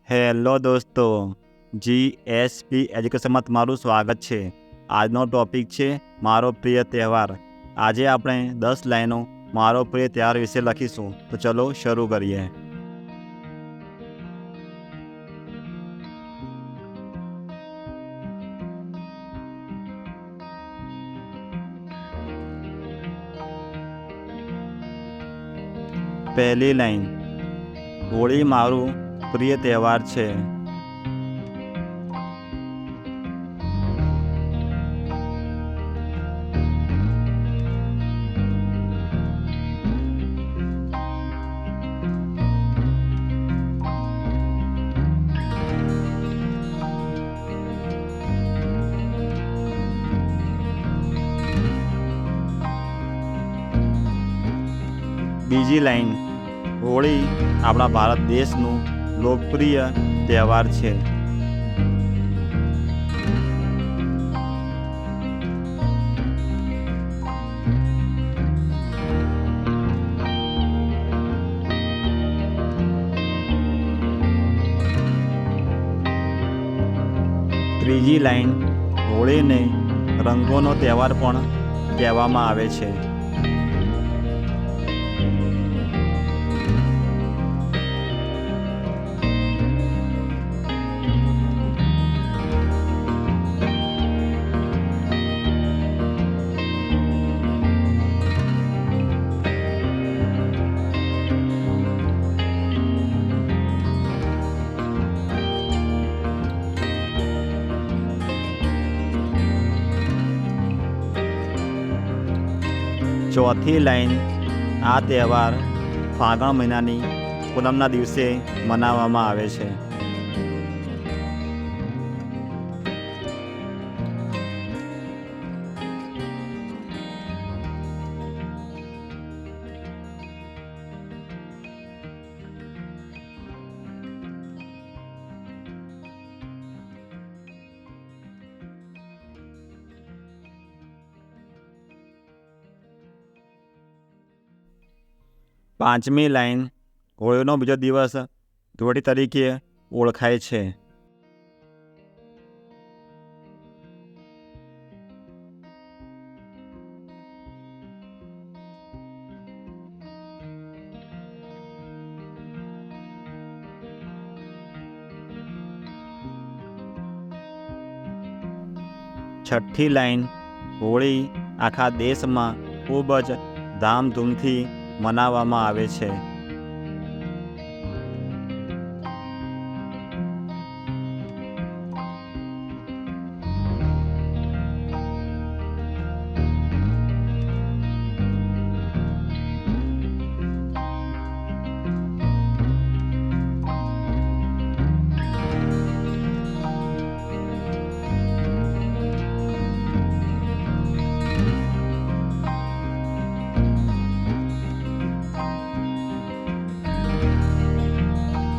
Hello દોસ્તો, GSP એજ્યુકેશનમાં તમારું સ્વાગત છે. આજનો ટોપિક છે મારો પ્રિય તહેવાર. આજે આપણે 10 લાઈનો મારો પ્રિય તહેવાર વિશે લખીશું. તો ચલો શરૂ કરીએ. પહેલી લાઈન, હોળી મારું પ્રિય તહેવાર છે. બીજી લાઈન, હોળી આપણા ભારત દેશનું લોકપ્રિય તહેવાર છે. ત્રીજી લાઈન, હોળીને રંગોનો તહેવાર પણ કહેવામાં આવે છે. ચોથી લાઈન, આ તહેવાર ફાગણ મહિનાની પૂનમના દિવસે મનાવવામાં આવે છે. પાંચમી લાઈન, હોળીનો બીજો દિવસ ધૂળેટી તરીકે ઓળખાય છે. છઠ્ઠી લાઈન, હોળી આખા દેશમાં ખૂબ જ ધામધૂમથી મનાવવામાં આવે છે.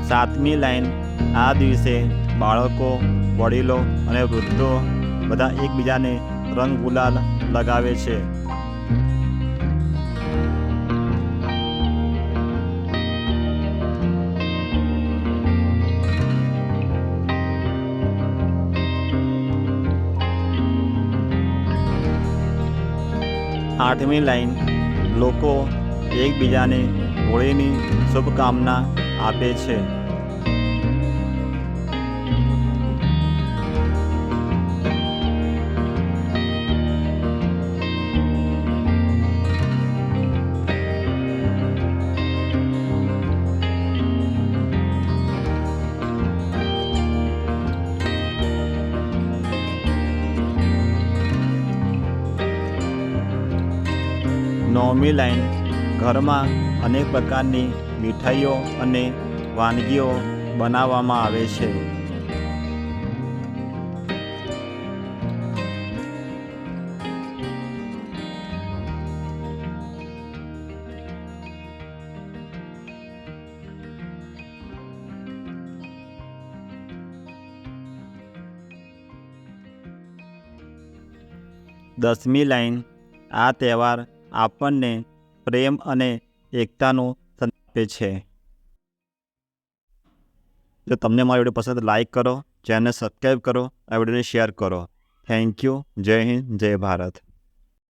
સાતમી લાઈન, આ દિવસે બાળકો, વડીલો અને વૃદ્ધો બધા એકબીજાને રંગ ગુલાલ લગાવે છે. આઠમી લાઈન, લોકો એકબીજાને હોળીની શુભકામના આપે છે. નવમી લાઈન, ઘરમાં અનેક પ્રકારની મીઠાઈઓ અને વાનગીઓ બનાવવામાં આવે છે. દસમી લાઈન, આ તહેવાર આપણને પ્રેમ અને એકતાનો સંદેશ આપે છે. જો તમને મારો વિડીયો પસંદ લાઇક કરો, ચેનલને સબસ્ક્રાઈબ કરો, આ વિડીયોને શેર કરો. Thank you. જય હિન્દ, જય ભારત.